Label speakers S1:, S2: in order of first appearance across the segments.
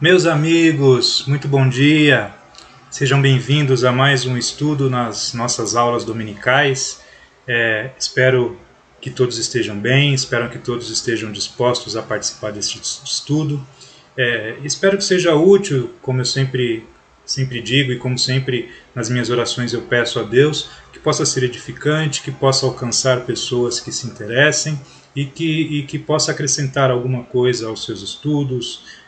S1: Meus amigos, muito bom dia. Sejam bem-vindos a mais um estudo nas nossas aulas dominicais. Espero que todos estejam bem, espero que todos estejam dispostos a participar deste estudo. Espero que seja útil, como eu sempre digo e como sempre nas minhas orações eu peço a Deus, que possa ser edificante, que possa alcançar pessoas que se interessem e que possa acrescentar alguma coisa aos seus estudos,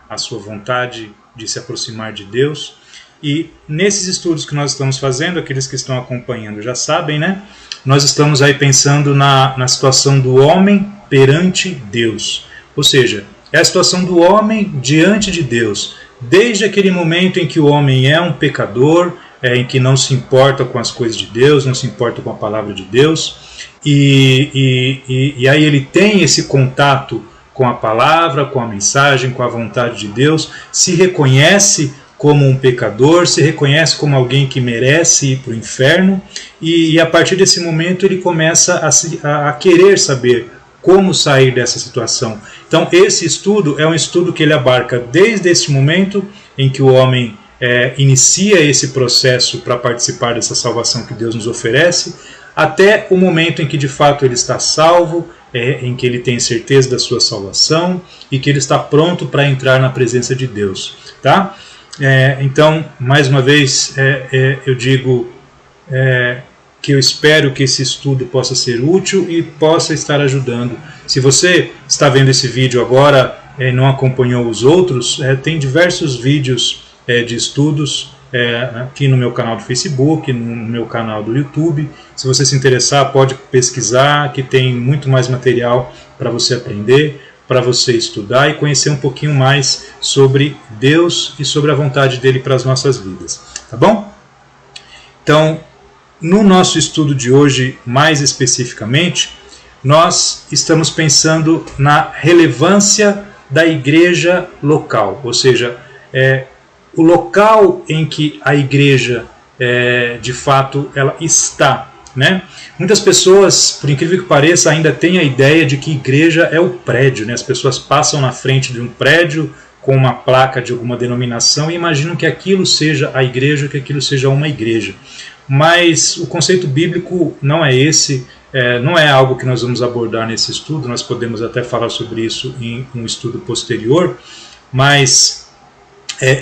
S1: a sua vontade de se aproximar de Deus. E nesses estudos que nós estamos fazendo, aqueles que estão acompanhando já sabem, né? Nós estamos aí pensando na situação do homem perante Deus. Ou seja, é a situação do homem diante de Deus. Desde aquele momento em que o homem é um pecador, em que não se importa com as coisas de Deus, não se importa com a palavra de Deus, e aí ele tem esse contato com a palavra, com a mensagem, com a vontade de Deus, se reconhece como um pecador, se reconhece como alguém que merece ir para o inferno, e a partir desse momento ele começa a querer saber como sair dessa situação. Então esse estudo é um estudo que ele abarca desde esse momento em que o homem inicia esse processo para participar dessa salvação que Deus nos oferece, até o momento em que de fato ele está salvo, em que ele tem certeza da sua salvação e que ele está pronto para entrar na presença de Deus. Tá? Então, mais uma vez, eu digo que eu espero que esse estudo possa ser útil e possa estar ajudando. Se você está vendo esse vídeo agora e não acompanhou os outros, tem diversos vídeos de estudos aqui no meu canal do Facebook, no meu canal do YouTube. Se você se interessar, pode pesquisar, que tem muito mais material para você aprender, para você estudar e conhecer um pouquinho mais sobre Deus e sobre a vontade dele para as nossas vidas. Tá bom? Então, no nosso estudo de hoje, mais especificamente, nós estamos pensando na relevância da igreja local, ou seja, o local em que a igreja, de fato, ela está. Né? Muitas pessoas, por incrível que pareça, ainda têm a ideia de que igreja é o prédio. Né? As pessoas passam na frente de um prédio com uma placa de alguma denominação e imaginam que aquilo seja a igreja, que aquilo seja uma igreja. Mas o conceito bíblico não é esse, não é algo que nós vamos abordar nesse estudo, nós podemos até falar sobre isso em um estudo posterior, mas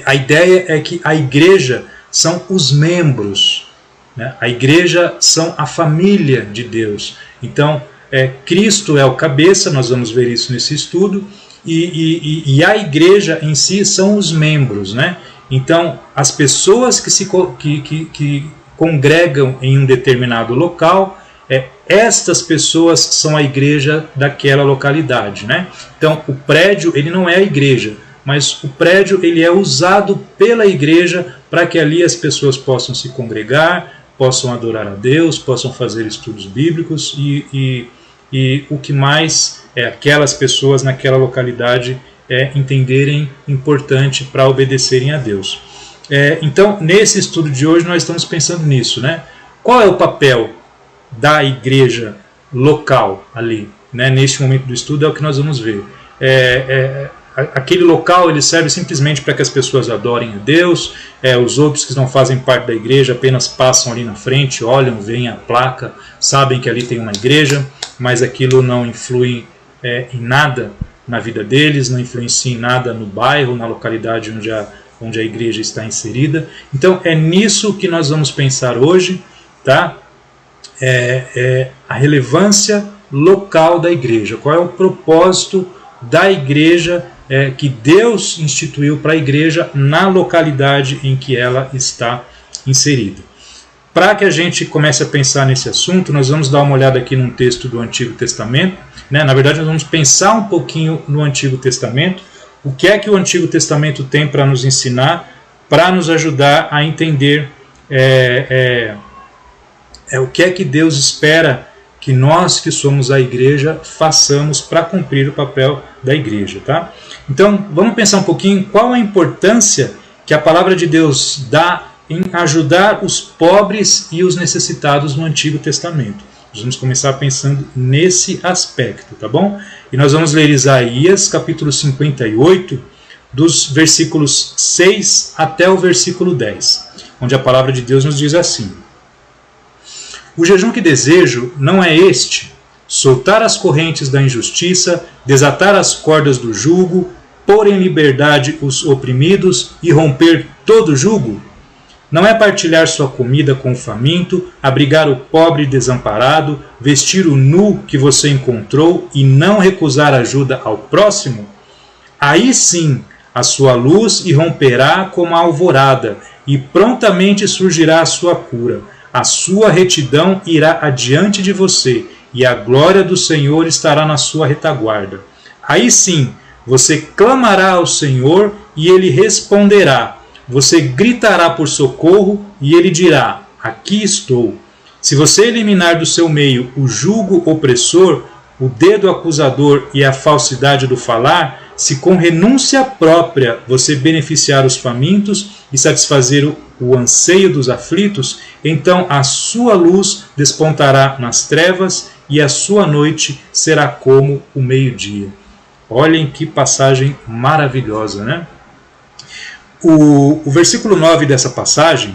S1: a ideia é que a igreja são os membros, né? A igreja são a família de Deus. Então, Cristo é o cabeça, nós vamos ver isso nesse estudo, e a igreja em si são os membros. Né? Então, as pessoas que congregam em um determinado local, estas pessoas são a igreja daquela localidade. Né? Então, o prédio ele não é a igreja, mas o prédio ele é usado pela igreja para que ali as pessoas possam se congregar, possam adorar a Deus, possam fazer estudos bíblicos e o que mais aquelas pessoas naquela localidade entenderem importante para obedecerem a Deus. Então, nesse estudo de hoje nós estamos pensando nisso. Né? Qual é o papel da igreja local ali? Né? Neste momento do estudo é o que nós vamos ver. Aquele local ele serve simplesmente para que as pessoas adorem a Deus, os outros que não fazem parte da igreja apenas passam ali na frente, olham, veem a placa, sabem que ali tem uma igreja, mas aquilo não influi em nada na vida deles, não influencia em nada no bairro, na localidade onde a igreja está inserida. Então é nisso que nós vamos pensar hoje, tá? A relevância local da igreja, qual é o propósito da igreja que Deus instituiu para a igreja na localidade em que ela está inserida. Para que a gente comece a pensar nesse assunto, nós vamos dar uma olhada aqui num texto do Antigo Testamento. Né? Na verdade, nós vamos pensar um pouquinho no Antigo Testamento, o que é que o Antigo Testamento tem para nos ensinar, para nos ajudar a entender o que é que Deus espera que nós que somos a igreja façamos para cumprir o papel da igreja. Tá? Então, vamos pensar um pouquinho qual a importância que a palavra de Deus dá em ajudar os pobres e os necessitados no Antigo Testamento. Nós vamos começar pensando nesse aspecto, tá bom? E nós vamos ler Isaías, capítulo 58, dos versículos 6 até o versículo 10, onde a palavra de Deus nos diz assim: o jejum que desejo não é este: soltar as correntes da injustiça, desatar as cordas do jugo, pôr em liberdade os oprimidos e romper todo jugo? Não é partilhar sua comida com o faminto, abrigar o pobre desamparado, vestir o nu que você encontrou e não recusar ajuda ao próximo? Aí sim a sua luz irromperá como a alvorada, e prontamente surgirá a sua cura. A sua retidão irá adiante de você, e a glória do Senhor estará na sua retaguarda. Aí sim você clamará ao Senhor e Ele responderá. Você gritará por socorro e Ele dirá: aqui estou. Se você eliminar do seu meio o jugo opressor, o dedo acusador e a falsidade do falar, se com renúncia própria você beneficiar os famintos e satisfazer o anseio dos aflitos, então a sua luz despontará nas trevas e a sua noite será como o meio-dia. Olhem que passagem maravilhosa, né? O versículo 9 dessa passagem,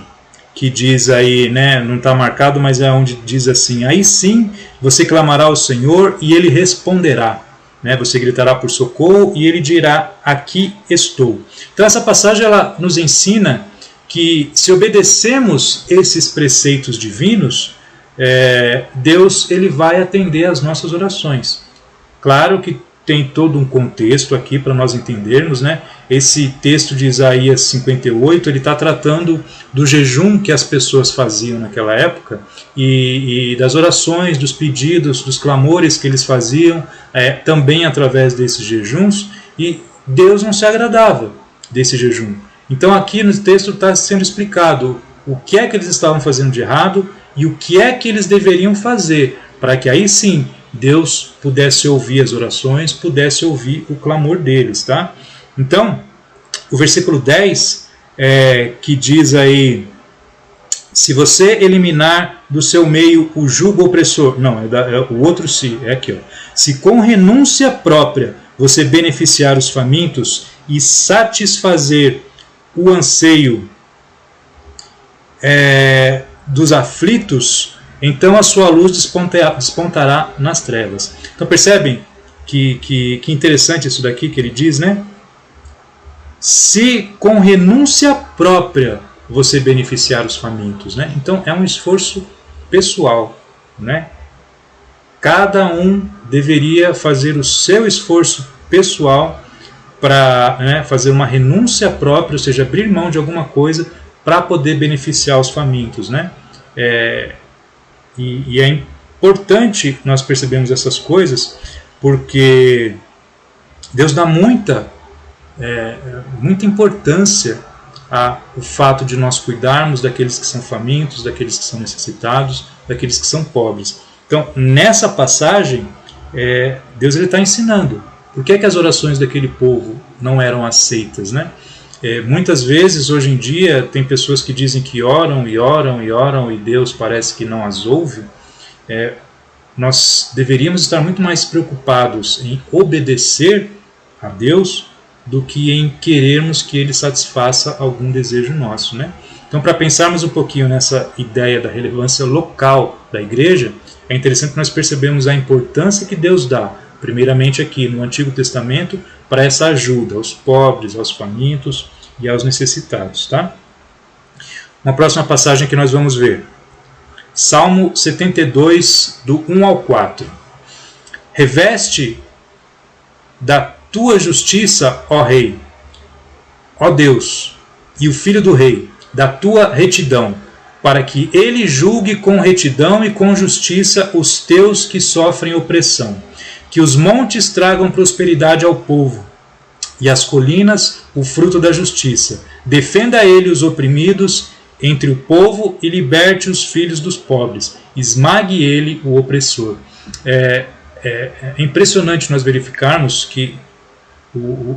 S1: que diz aí, né, não está marcado, mas é onde diz assim: aí sim você clamará ao Senhor e Ele responderá. Né? Você gritará por socorro e Ele dirá: aqui estou. Então essa passagem ela nos ensina que se obedecemos esses preceitos divinos, Deus ele vai atender às nossas orações. Claro que tem todo um contexto aqui para nós entendermos, né? Esse texto de Isaías 58, ele está tratando do jejum que as pessoas faziam naquela época e das orações, dos pedidos, dos clamores que eles faziam também através desses jejuns, e Deus não se agradava desse jejum. Então aqui no texto está sendo explicado o que é que eles estavam fazendo de errado e o que é que eles deveriam fazer para que aí sim Deus pudesse ouvir as orações, pudesse ouvir o clamor deles, tá? Então, o versículo 10, que diz aí: se você eliminar do seu meio o jugo opressor, não, o outro se, aqui, ó. Se com renúncia própria você beneficiar os famintos e satisfazer o anseio dos aflitos, então a sua luz despontará nas trevas. Então percebem que interessante isso daqui que ele diz, né? Se com renúncia própria você beneficiar os famintos, né? Então é um esforço pessoal, né? Cada um deveria fazer o seu esforço pessoal para fazer uma renúncia própria, ou seja, abrir mão de alguma coisa para poder beneficiar os famintos, né? E é importante nós percebermos essas coisas, porque Deus dá muita importância ao fato de nós cuidarmos daqueles que são famintos, daqueles que são necessitados, daqueles que são pobres. Então, nessa passagem, Deus está ensinando por que as orações daquele povo não eram aceitas, né? Muitas vezes, hoje em dia, tem pessoas que dizem que oram e oram e oram e Deus parece que não as ouve. Nós deveríamos estar muito mais preocupados em obedecer a Deus do que em querermos que Ele satisfaça algum desejo nosso, né? Então, para pensarmos um pouquinho nessa ideia da relevância local da igreja, é interessante que nós percebemos a importância que Deus dá, primeiramente aqui no Antigo Testamento, para essa ajuda aos pobres, aos famintos e aos necessitados, tá? Uma próxima passagem que nós vamos ver. Salmo 72, do 1 ao 4. Reveste da tua justiça, ó Rei, ó Deus, e o Filho do Rei, da tua retidão, para que ele julgue com retidão e com justiça os teus que sofrem opressão. Que os montes tragam prosperidade ao povo, e as colinas o fruto da justiça. Defenda ele os oprimidos entre o povo e liberte os filhos dos pobres. Esmague ele o opressor. É impressionante nós verificarmos que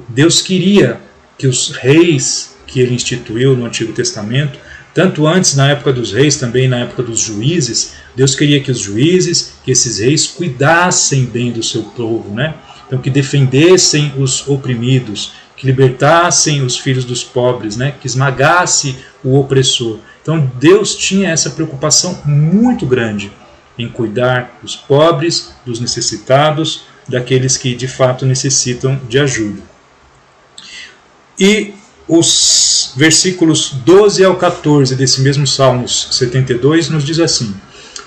S1: Deus queria que os reis que ele instituiu no Antigo Testamento, tanto antes na época dos reis, também na época dos juízes, Deus queria que os juízes, que esses reis cuidassem bem do seu povo, né? então que defendessem os oprimidos, que libertassem os filhos dos pobres, né? Que esmagasse o opressor. Então Deus tinha essa preocupação muito grande em cuidar dos pobres, dos necessitados, daqueles que de fato necessitam de ajuda. E os versículos 12 ao 14 desse mesmo Salmos 72 nos diz assim: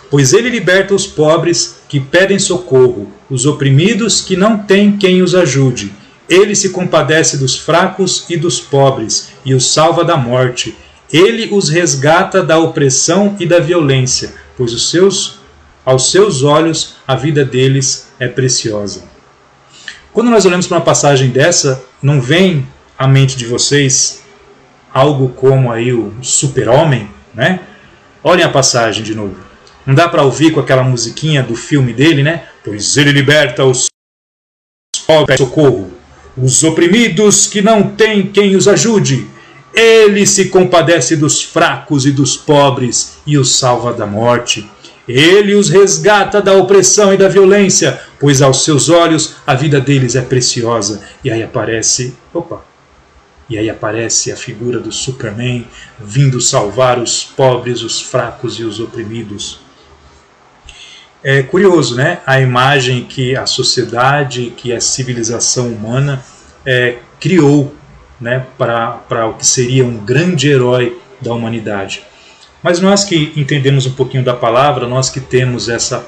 S1: pois ele liberta os pobres que pedem socorro, os oprimidos que não têm quem os ajude. Ele se compadece dos fracos e dos pobres e os salva da morte. Ele os resgata da opressão e da violência, pois aos seus olhos a vida deles é preciosa. Quando nós olhamos para uma passagem dessa, não vem à mente de vocês algo como aí o Super-Homem, né? Olhem a passagem de novo. Não dá para ouvir com aquela musiquinha do filme dele, né? Pois ele liberta os pobres, socorro, os oprimidos que não têm quem os ajude. Ele se compadece dos fracos e dos pobres e os salva da morte. Ele os resgata da opressão e da violência, pois aos seus olhos a vida deles é preciosa. E aí aparece a figura do Superman vindo salvar os pobres, os fracos e os oprimidos. É curioso, né? A imagem que a sociedade, que a civilização humana criou, né, para o que seria um grande herói da humanidade. Mas nós que entendemos um pouquinho da palavra, nós que temos essa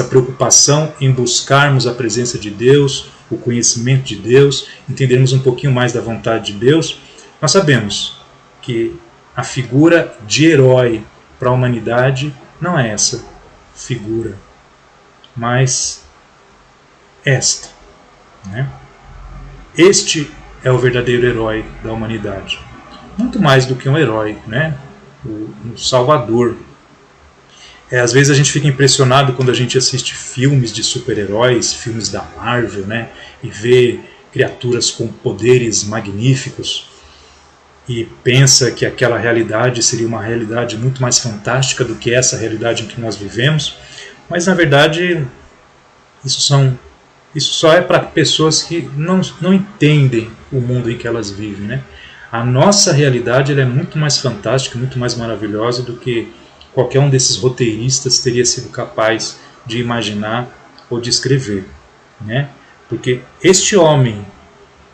S1: preocupação em buscarmos a presença de Deus, o conhecimento de Deus, entendermos um pouquinho mais da vontade de Deus, nós sabemos que a figura de herói para a humanidade não é essa figura, mas esta, né? Este é o verdadeiro herói da humanidade. Muito mais do que um herói, né? O Salvador. Às vezes a gente fica impressionado quando a gente assiste filmes de super-heróis, filmes da Marvel, né? E vê criaturas com poderes magníficos e pensa que aquela realidade seria uma realidade muito mais fantástica do que essa realidade em que nós vivemos. Mas na verdade isso só é para pessoas que não entendem o mundo em que elas vivem, né? A nossa realidade ela é muito mais fantástica, muito mais maravilhosa do que qualquer um desses roteiristas teria sido capaz de imaginar ou de escrever, né? Porque este homem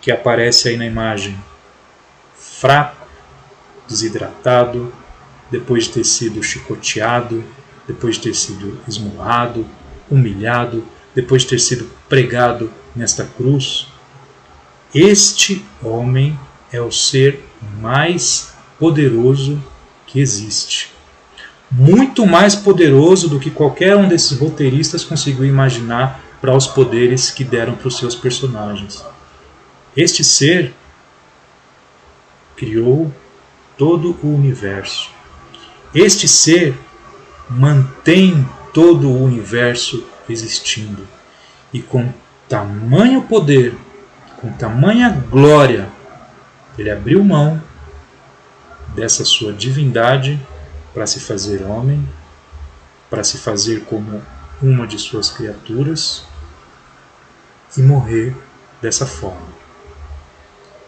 S1: que aparece aí na imagem, fraco, desidratado, depois de ter sido chicoteado, depois de ter sido esmurrado, humilhado, depois de ter sido pregado nesta cruz, este homem é o ser mais poderoso que existe. Muito mais poderoso do que qualquer um desses roteiristas conseguiu imaginar para os poderes que deram para os seus personagens. Este ser criou todo o universo. Este ser mantém todo o universo existindo. E com tamanho poder, com tamanha glória, ele abriu mão dessa sua divindade para se fazer homem, para se fazer como uma de suas criaturas e morrer dessa forma.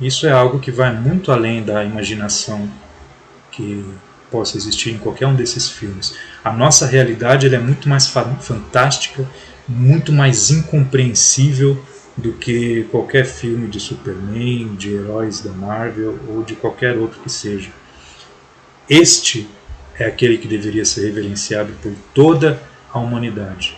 S1: Isso é algo que vai muito além da imaginação que possa existir em qualquer um desses filmes. A nossa realidade ela é muito mais fantástica, muito mais incompreensível do que qualquer filme de Superman, de heróis da Marvel ou de qualquer outro que seja. Este é aquele que deveria ser reverenciado por toda a humanidade.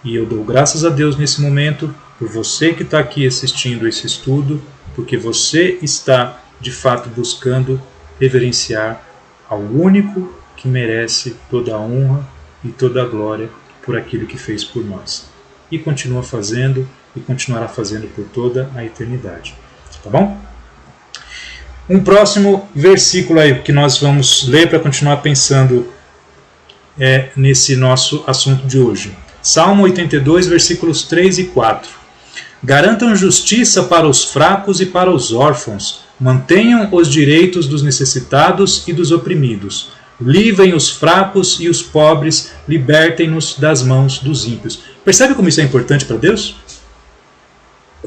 S1: E eu dou graças a Deus nesse momento por você que está aqui assistindo esse estudo, porque você está de fato buscando reverenciar ao único que merece toda a honra e toda a glória por aquilo que fez por nós. E continua fazendo e continuará fazendo por toda a eternidade. Tá bom? Um próximo versículo aí que nós vamos ler para continuar pensando nesse nosso assunto de hoje. Salmo 82, versículos 3 e 4. Garantam justiça para os fracos e para os órfãos. Mantenham os direitos dos necessitados e dos oprimidos. Livrem os fracos e os pobres, libertem-nos das mãos dos ímpios. Percebe como isso é importante para Deus?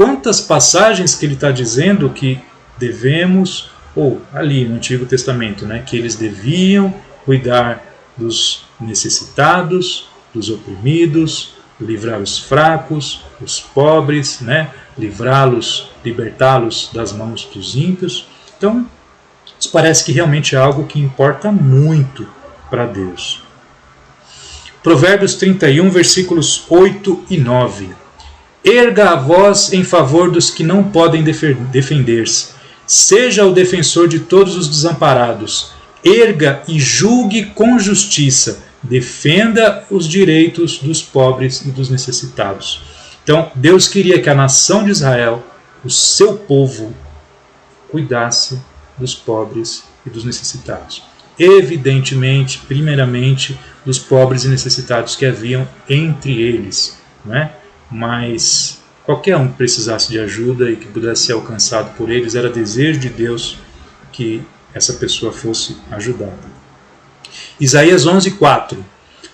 S1: quantas passagens que ele está dizendo que devemos, ou ali no Antigo Testamento, né, que eles deviam cuidar dos necessitados, dos oprimidos, livrar os fracos, os pobres, né, livrá-los, libertá-los das mãos dos ímpios. Então, isso parece que realmente é algo que importa muito para Deus. Provérbios 31, versículos 8 e 9. Erga a voz em favor dos que não podem defender-se. Seja o defensor de todos os desamparados. Erga e julgue com justiça. Defenda os direitos dos pobres e dos necessitados. Então, Deus queria que a nação de Israel, o seu povo, cuidasse dos pobres e dos necessitados. Evidentemente, primeiramente, dos pobres e necessitados que haviam entre eles, né? Mas qualquer um que precisasse de ajuda e que pudesse ser alcançado por eles, era desejo de Deus que essa pessoa fosse ajudada. Isaías 11:4.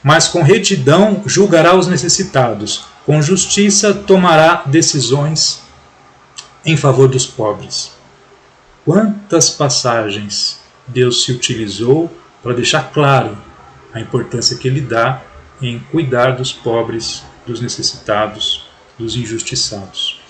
S1: Mas com retidão julgará os necessitados, com justiça tomará decisões em favor dos pobres. Quantas passagens Deus se utilizou para deixar claro a importância que ele dá em cuidar dos pobres, dos necessitados, dos injustiçados.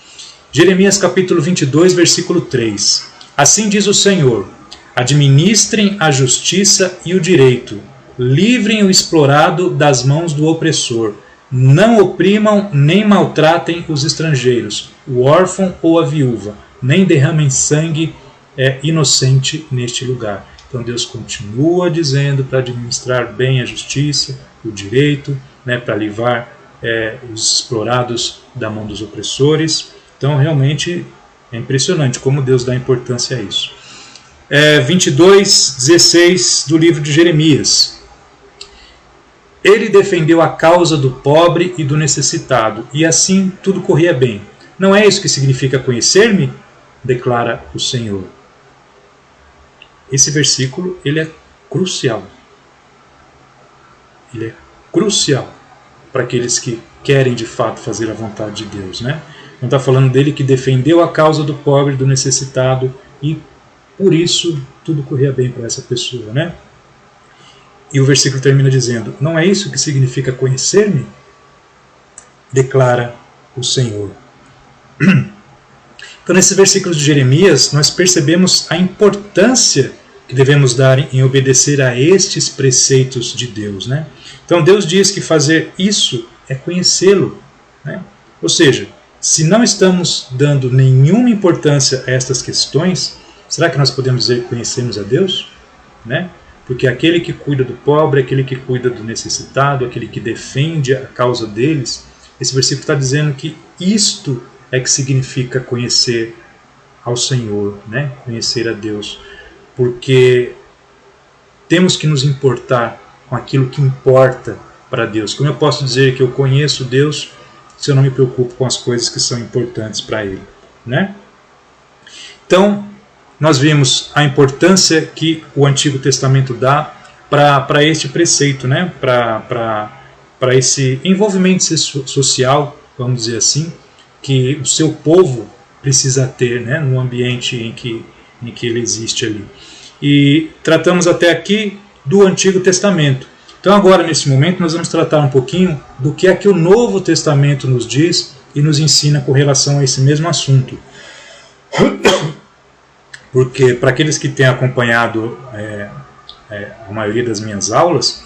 S1: Jeremias capítulo 22, versículo 3. Assim diz o Senhor: administrem a justiça e o direito, livrem o explorado das mãos do opressor, não oprimam nem maltratem os estrangeiros, o órfão ou a viúva, nem derramem sangue inocente neste lugar. Então Deus continua dizendo para administrar bem a justiça, o direito, né, para livrar os explorados da mão dos opressores. Então realmente é impressionante como Deus dá importância a isso. 22:16 do livro de Jeremias. Ele defendeu a causa do pobre e do necessitado, e assim tudo corria bem. Não é isso que significa conhecer-me? Declara o Senhor. Esse versículo ele é crucial. Ele é crucial para aqueles que querem de fato fazer a vontade de Deus, né? Não está falando dele que defendeu a causa do pobre e do necessitado e por isso tudo corria bem para essa pessoa, né? E o versículo termina dizendo: não é isso que significa conhecer-me? Declara o Senhor. Então, nesses versículos de Jeremias, nós percebemos a importância que devemos dar em obedecer a estes preceitos de Deus, né? Então, Deus diz que fazer isso é conhecê-lo, né? Ou seja, se não estamos dando nenhuma importância a estas questões, será que nós podemos dizer que conhecemos a Deus? Né? Porque aquele que cuida do pobre, aquele que cuida do necessitado, aquele que defende a causa deles, esse versículo está dizendo que isto é que significa conhecer ao Senhor, né? Conhecer a Deus. Porque temos que nos importar com aquilo que importa para Deus. Como eu posso dizer que eu conheço Deus se eu não me preocupo com as coisas que são importantes para Ele, né? Então, nós vimos a importância que o Antigo Testamento dá para este preceito, né? Para esse envolvimento social, vamos dizer assim, que o seu povo precisa ter, né? No ambiente em que ele existe ali. E tratamos até aqui do Antigo Testamento. Então agora, nesse momento, nós vamos tratar um pouquinho do que é que o Novo Testamento nos diz e nos ensina com relação a esse mesmo assunto. Porque para aqueles que têm acompanhado a maioria das minhas aulas,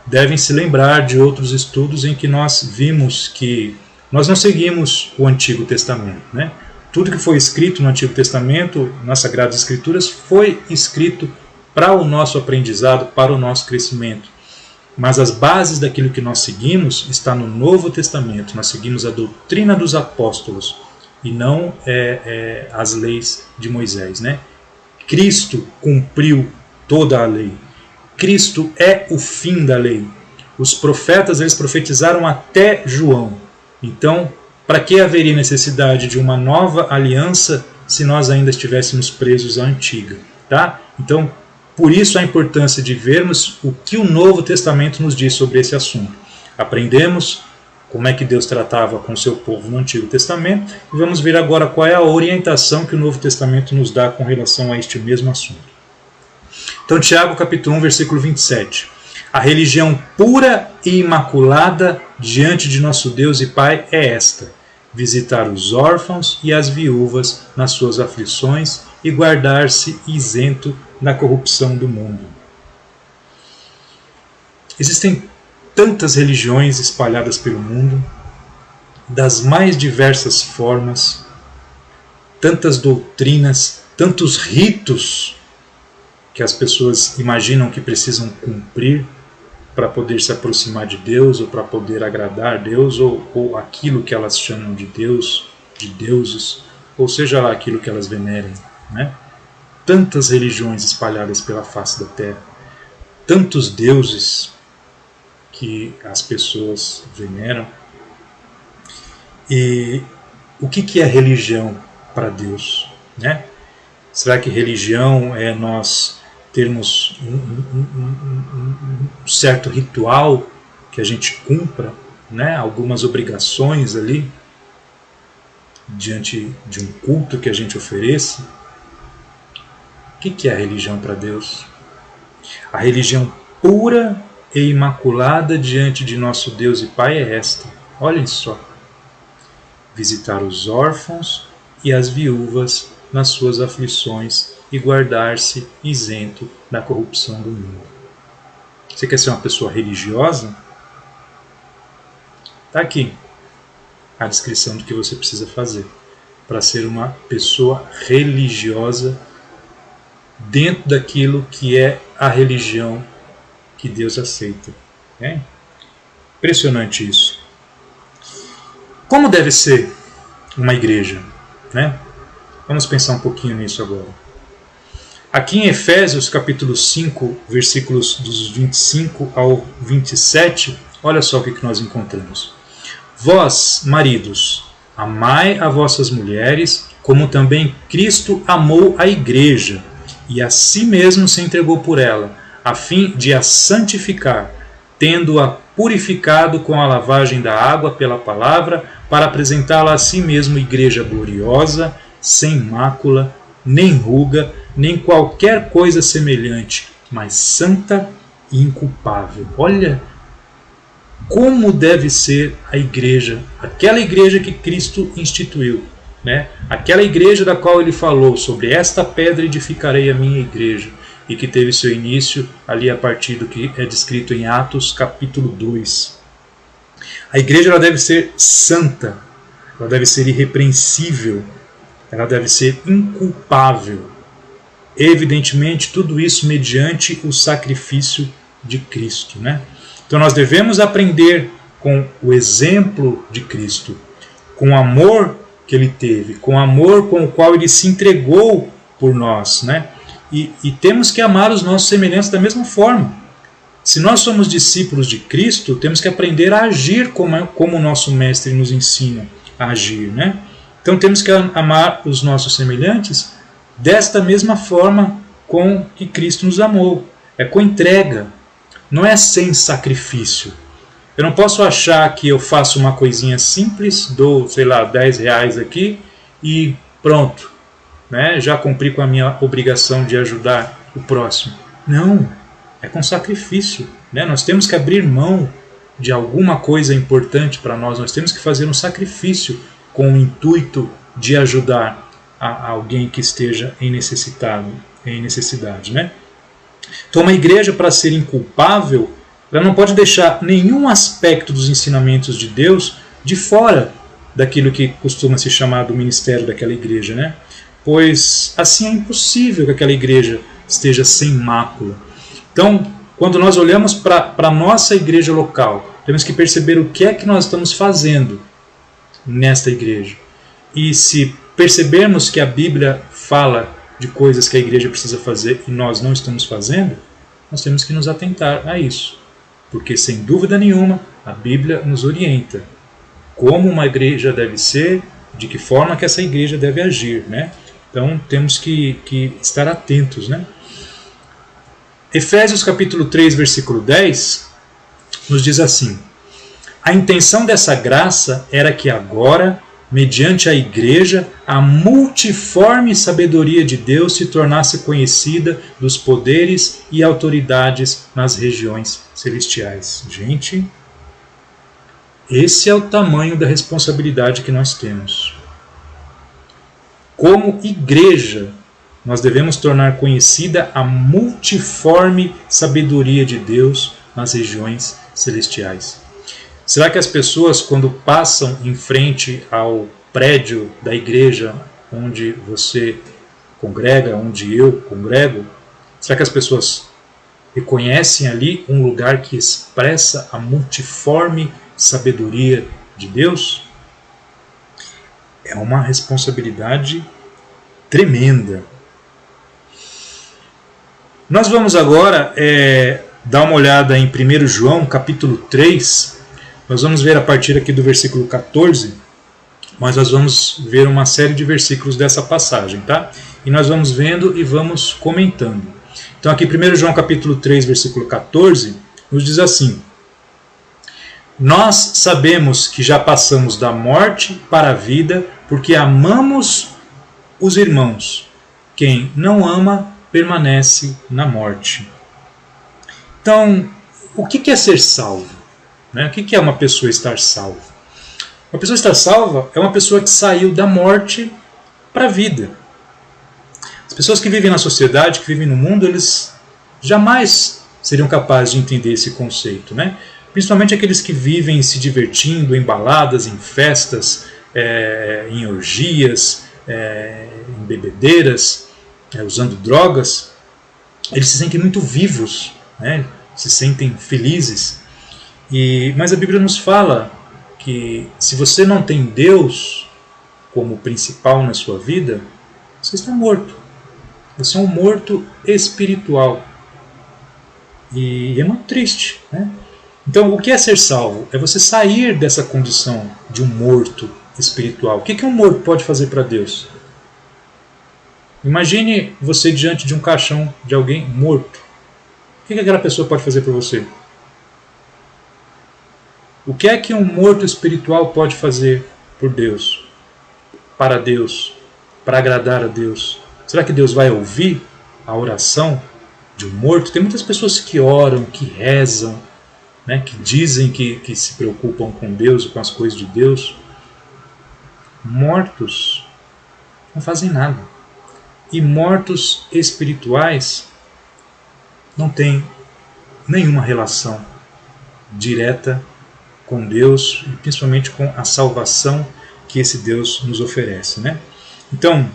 S1: devem se lembrar de outros estudos em que nós vimos que nós não seguimos o Antigo Testamento, né? Tudo que foi escrito no Antigo Testamento, nas Sagradas Escrituras, foi escrito para o nosso aprendizado, para o nosso crescimento. Mas as bases daquilo que nós seguimos está no Novo Testamento. Nós seguimos a doutrina dos apóstolos e não as leis de Moisés, né? Cristo cumpriu toda a lei. Cristo é o fim da lei. Os profetas, eles profetizaram até João. Então, para que haveria necessidade de uma nova aliança se nós ainda estivéssemos presos à antiga, tá? Então, por isso a importância de vermos o que o Novo Testamento nos diz sobre esse assunto. Aprendemos como é que Deus tratava com o seu povo no Antigo Testamento, e vamos ver agora qual é a orientação que o Novo Testamento nos dá com relação a este mesmo assunto. Então, Tiago capítulo 1, versículo 27. A religião pura e imaculada diante de nosso Deus e Pai é esta: visitar os órfãos e as viúvas nas suas aflições e guardar-se isento da corrupção do mundo. Existem tantas religiões espalhadas pelo mundo, das mais diversas formas, tantas doutrinas, tantos ritos que as pessoas imaginam que precisam cumprir para poder se aproximar de Deus, ou para poder agradar a Deus, ou aquilo que elas chamam de Deus, de deuses, ou seja lá aquilo que elas venerem, né? Tantas religiões espalhadas pela face da terra, tantos deuses que as pessoas veneram. E o que é religião para Deus, né? Será que religião é nós termos um certo ritual que a gente cumpra, né? Algumas obrigações ali diante de um culto que a gente ofereça? O que é a religião para Deus? A religião pura e imaculada diante de nosso Deus e Pai é esta. Olhem só. Visitar os órfãos e as viúvas nas suas aflições e guardar-se isento da corrupção do mundo. Você quer ser uma pessoa religiosa? Está aqui a descrição do que você precisa fazer para ser uma pessoa religiosa dentro daquilo que é a religião que Deus aceita. É impressionante isso. Como deve ser uma igreja, né? Vamos pensar um pouquinho nisso agora. Aqui em Efésios capítulo 5, versículos dos 25 ao 27, olha só o que nós encontramos. Vós, maridos, amai a vossas mulheres, como também Cristo amou a igreja, e a si mesmo se entregou por ela, a fim de a santificar, tendo-a purificado com a lavagem da água pela palavra, para apresentá-la a si mesmo igreja gloriosa, sem mácula, nem ruga, nem qualquer coisa semelhante, mas santa e inculpável. Olha como deve ser a igreja, aquela igreja que Cristo instituiu, né? Aquela igreja da qual ele falou, sobre esta pedra edificarei a minha igreja, e que teve seu início ali a partir do que é descrito em Atos capítulo 2. A igreja ela deve ser santa, ela deve ser irrepreensível, ela deve ser inculpável. Evidentemente, tudo isso mediante o sacrifício de Cristo, né? Então nós devemos aprender com o exemplo de Cristo, com o amor que ele teve, com o amor com o qual ele se entregou por nós, né? E temos que amar os nossos semelhantes da mesma forma. Se nós somos discípulos de Cristo, temos que aprender a agir como o nosso mestre nos ensina a agir, né? Então temos que amar os nossos semelhantes desta mesma forma com que Cristo nos amou. É com entrega, não é sem sacrifício. Eu não posso achar que eu faço uma coisinha simples, dou, sei lá, 10 reais aqui e pronto, né? Já cumpri com a minha obrigação de ajudar o próximo. Não, é com sacrifício, né? Nós temos que abrir mão de alguma coisa importante para nós, nós temos que fazer um sacrifício com o intuito de ajudar a alguém que esteja em necessidade, né? Então uma igreja, para ser inculpável, ela não pode deixar nenhum aspecto dos ensinamentos de Deus de fora daquilo que costuma se chamar do ministério daquela igreja, né? Pois assim é impossível que aquela igreja esteja sem mácula. Então, quando nós olhamos para a nossa igreja local, temos que perceber o que é que nós estamos fazendo nesta igreja. E se percebermos que a Bíblia fala de coisas que a igreja precisa fazer e nós não estamos fazendo, nós temos que nos atentar a isso. Porque, sem dúvida nenhuma, a Bíblia nos orienta como uma igreja deve ser, de que forma que essa igreja deve agir, né? Então, temos que estar atentos, né? Efésios capítulo 3, versículo 10, nos diz assim: A intenção dessa graça era que agora, mediante a igreja, a multiforme sabedoria de Deus se tornasse conhecida dos poderes e autoridades nas regiões celestiais. Gente, esse é o tamanho da responsabilidade que nós temos. Como igreja, nós devemos tornar conhecida a multiforme sabedoria de Deus nas regiões celestiais. Será que as pessoas, quando passam em frente ao prédio da igreja onde você congrega, onde eu congrego, será que as pessoas reconhecem ali um lugar que expressa a multiforme sabedoria de Deus? É uma responsabilidade tremenda. Nós vamos agora dar uma olhada em 1 João, capítulo 3. Nós vamos ver a partir aqui do versículo 14, mas nós vamos ver uma série de versículos dessa passagem, tá? E nós vamos vendo e vamos comentando. Então aqui 1 João capítulo 3, versículo 14, nos diz assim: Nós sabemos que já passamos da morte para a vida, porque amamos os irmãos. Quem não ama permanece na morte. Então, o que é ser salvo? O que é uma pessoa estar salva? Uma pessoa estar salva é uma pessoa que saiu da morte para a vida. As pessoas que vivem na sociedade, que vivem no mundo, eles jamais seriam capazes de entender esse conceito, né? Principalmente aqueles que vivem se divertindo em baladas, em festas, em orgias, em bebedeiras, usando drogas. Eles se sentem muito vivos, né? Se sentem felizes. Mas a Bíblia nos fala que se você não tem Deus como principal na sua vida, você está morto. Você é um morto espiritual. E é muito triste, né? Então, o que é ser salvo? É você sair dessa condição de um morto espiritual. O que um morto pode fazer para Deus? Imagine você diante de um caixão de alguém morto. O que aquela pessoa pode fazer para você? O que é que um morto espiritual pode fazer por Deus? Para Deus? Para agradar a Deus? Será que Deus vai ouvir a oração de um morto? Tem muitas pessoas que oram, que rezam, né, que dizem que se preocupam com Deus e com as coisas de Deus. Mortos não fazem nada. E mortos espirituais não têm nenhuma relação direta com Deus e principalmente com a salvação que esse Deus nos oferece, né? Então,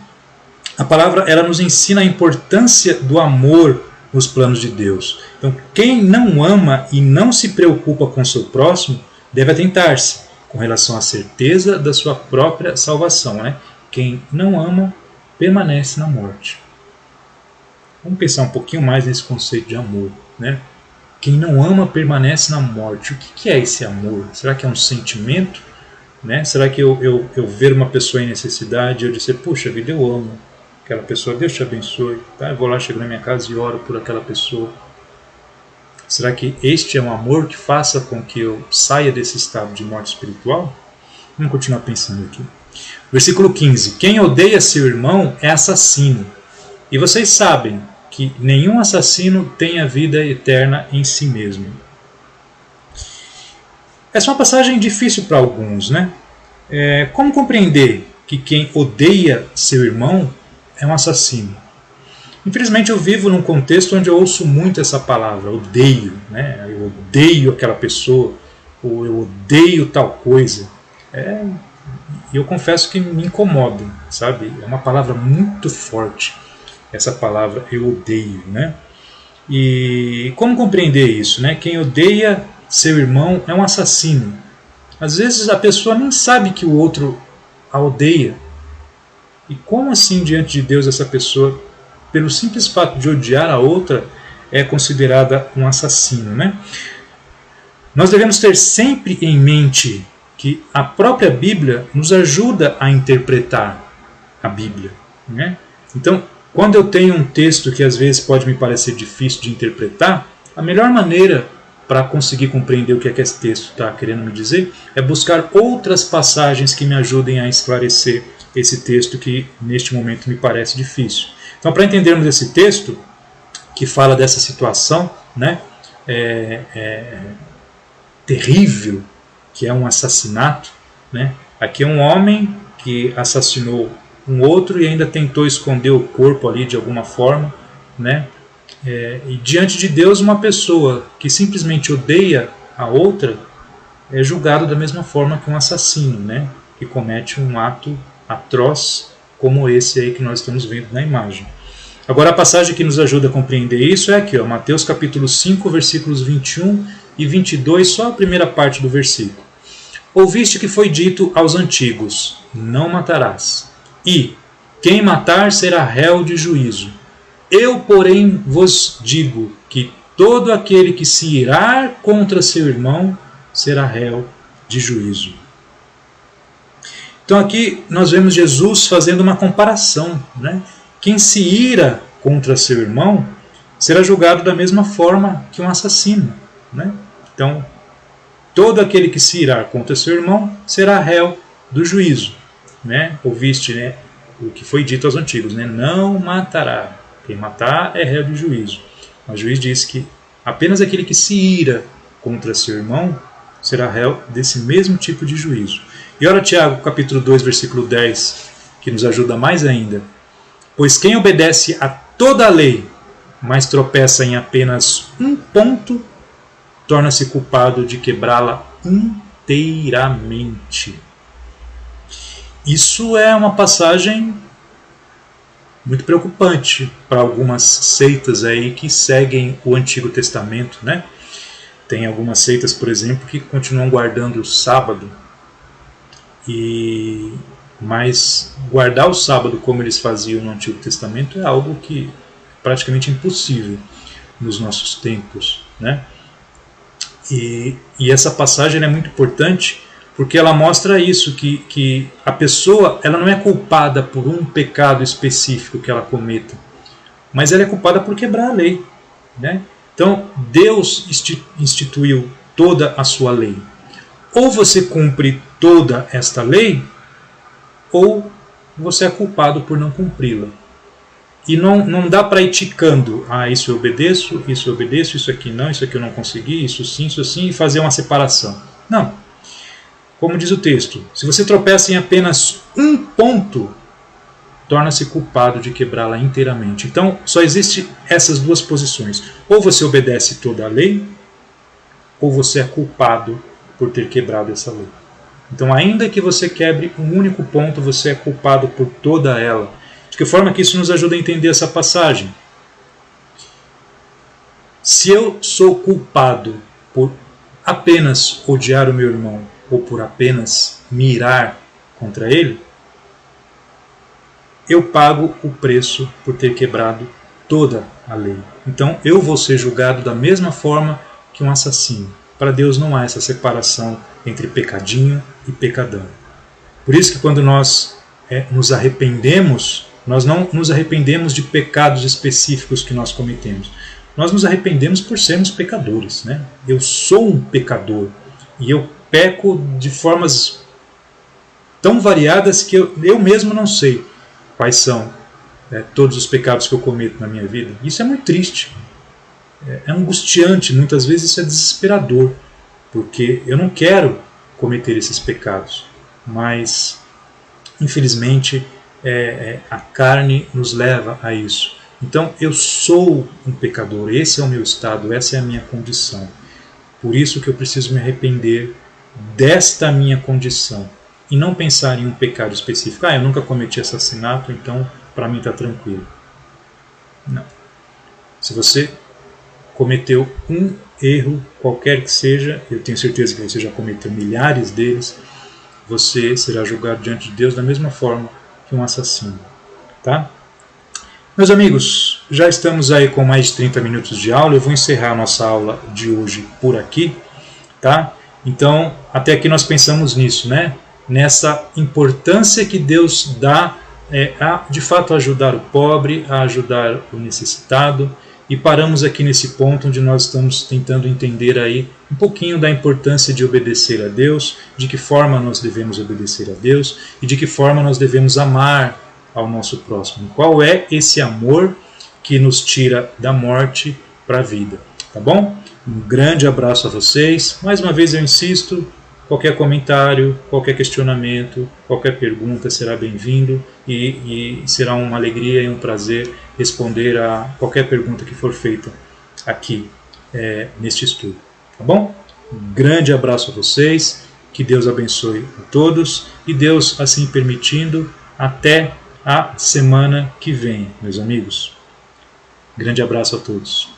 S1: a palavra ela nos ensina a importância do amor nos planos de Deus. Então, quem não ama e não se preocupa com o seu próximo deve atentar-se com relação à certeza da sua própria salvação, né? Quem não ama permanece na morte. Vamos pensar um pouquinho mais nesse conceito de amor, né? Quem não ama permanece na morte. O que é esse amor? Será que é um sentimento? Né? Será que eu ver uma pessoa em necessidade e eu dizer, puxa vida, eu amo aquela pessoa, Deus te abençoe. Tá? Eu vou lá, chego na minha casa e oro por aquela pessoa. Será que este é um amor que faça com que eu saia desse estado de morte espiritual? Vamos continuar pensando aqui. Versículo 15. Quem odeia seu irmão é assassino. E vocês sabem que nenhum assassino tem a vida eterna em si mesmo. Essa é uma passagem difícil para alguns, né? Como compreender que quem odeia seu irmão é um assassino? Infelizmente eu vivo num contexto onde eu ouço muito essa palavra, odeio, né? Eu odeio aquela pessoa, ou eu odeio tal coisa. E eu confesso que me incomoda, sabe? É uma palavra muito forte. Essa palavra eu odeio, né? E como compreender isso, né? Quem odeia seu irmão é um assassino. Às vezes a pessoa nem sabe que o outro a odeia. E como assim diante de Deus essa pessoa, pelo simples fato de odiar a outra, é considerada um assassino, né? Nós devemos ter sempre em mente que a própria Bíblia nos ajuda a interpretar a Bíblia, né? Então, quando eu tenho um texto que às vezes pode me parecer difícil de interpretar, a melhor maneira para conseguir compreender o que é que esse texto está querendo me dizer, é buscar outras passagens que me ajudem a esclarecer esse texto que neste momento me parece difícil. Então, para entendermos esse texto, que fala dessa situação, né, terrível, que é um assassinato, né? Aqui é um homem que assassinou um outro e ainda tentou esconder o corpo ali de alguma forma, né? E diante de Deus, uma pessoa que simplesmente odeia a outra é julgado da mesma forma que um assassino, né? Que comete um ato atroz como esse aí que nós estamos vendo na imagem. Agora a passagem que nos ajuda a compreender isso é aqui, ó, Mateus capítulo 5, versículos 21 e 22, só a primeira parte do versículo. Ouviste que foi dito aos antigos, não matarás, e quem matar será réu de juízo. Eu, porém, vos digo que todo aquele que se irar contra seu irmão será réu de juízo. Então aqui nós vemos Jesus fazendo uma comparação, né? Quem se ira contra seu irmão será julgado da mesma forma que um assassino, né? Então, todo aquele que se irar contra seu irmão será réu do juízo, né? Ouviste, né, o que foi dito aos antigos, né? Não matará. Quem matar é réu de juízo. Mas o juiz diz que apenas aquele que se ira contra seu irmão será réu desse mesmo tipo de juízo. E olha Tiago, capítulo 2, versículo 10, que nos ajuda mais ainda. Pois quem obedece a toda a lei, mas tropeça em apenas um ponto, torna-se culpado de quebrá-la inteiramente. Isso é uma passagem muito preocupante para algumas seitas aí que seguem o Antigo Testamento, né? Tem algumas seitas, por exemplo, que continuam guardando o sábado, mas guardar o sábado como eles faziam no Antigo Testamento é algo que é praticamente impossível nos nossos tempos, né? E essa passagem é muito importante porque ela mostra isso, que a pessoa ela não é culpada por um pecado específico que ela cometa, mas ela é culpada por quebrar a lei, né? Então Deus instituiu toda a sua lei. Ou você cumpre toda esta lei, ou você é culpado por não cumpri-la. E não dá para ir ticando, isso eu obedeço, isso aqui não, isso aqui eu não consegui, isso sim, e fazer uma separação. Não. Como diz o texto, se você tropeça em apenas um ponto, torna-se culpado de quebrá-la inteiramente. Então, só existem essas duas posições. Ou você obedece toda a lei, ou você é culpado por ter quebrado essa lei. Então, ainda que você quebre um único ponto, você é culpado por toda ela. De que forma que isso nos ajuda a entender essa passagem? Se eu sou culpado por apenas odiar o meu irmão, ou por apenas me irar contra ele, eu pago o preço por ter quebrado toda a lei. Então eu vou ser julgado da mesma forma que um assassino. Para Deus não há essa separação entre pecadinho e pecadão. Por isso que quando nós nos arrependemos, nós não nos arrependemos de pecados específicos que nós cometemos. Nós nos arrependemos por sermos pecadores, né? Eu sou um pecador e eu peco de formas tão variadas que eu mesmo não sei quais são todos os pecados que eu cometo na minha vida. Isso é muito triste, é angustiante, muitas vezes isso é desesperador, porque eu não quero cometer esses pecados, mas infelizmente a carne nos leva a isso. Então eu sou um pecador, esse é o meu estado, essa é a minha condição. Por isso que eu preciso me arrepender desta minha condição e não pensar em um pecado específico. Eu nunca cometi assassinato, então para mim está tranquilo. Não. Se você cometeu um erro, qualquer que seja, eu tenho certeza que você já cometeu milhares deles, você será julgado diante de Deus da mesma forma que um assassino. Tá? Meus amigos, já estamos aí com mais de 30 minutos de aula. Eu vou encerrar a nossa aula de hoje por aqui, tá? Então, até aqui nós pensamos nisso, né? Nessa importância que Deus dá a, de fato, ajudar o pobre, a ajudar o necessitado, e paramos aqui nesse ponto onde nós estamos tentando entender aí um pouquinho da importância de obedecer a Deus, de que forma nós devemos obedecer a Deus e de que forma nós devemos amar ao nosso próximo. Qual é esse amor que nos tira da morte para a vida, tá bom? Um grande abraço a vocês. Mais uma vez eu insisto, qualquer comentário, qualquer questionamento, qualquer pergunta será bem-vindo e será uma alegria e um prazer responder a qualquer pergunta que for feita aqui neste estudo, tá bom? Um grande abraço a vocês, que Deus abençoe a todos e Deus, assim permitindo, até a semana que vem, meus amigos. Grande abraço a todos.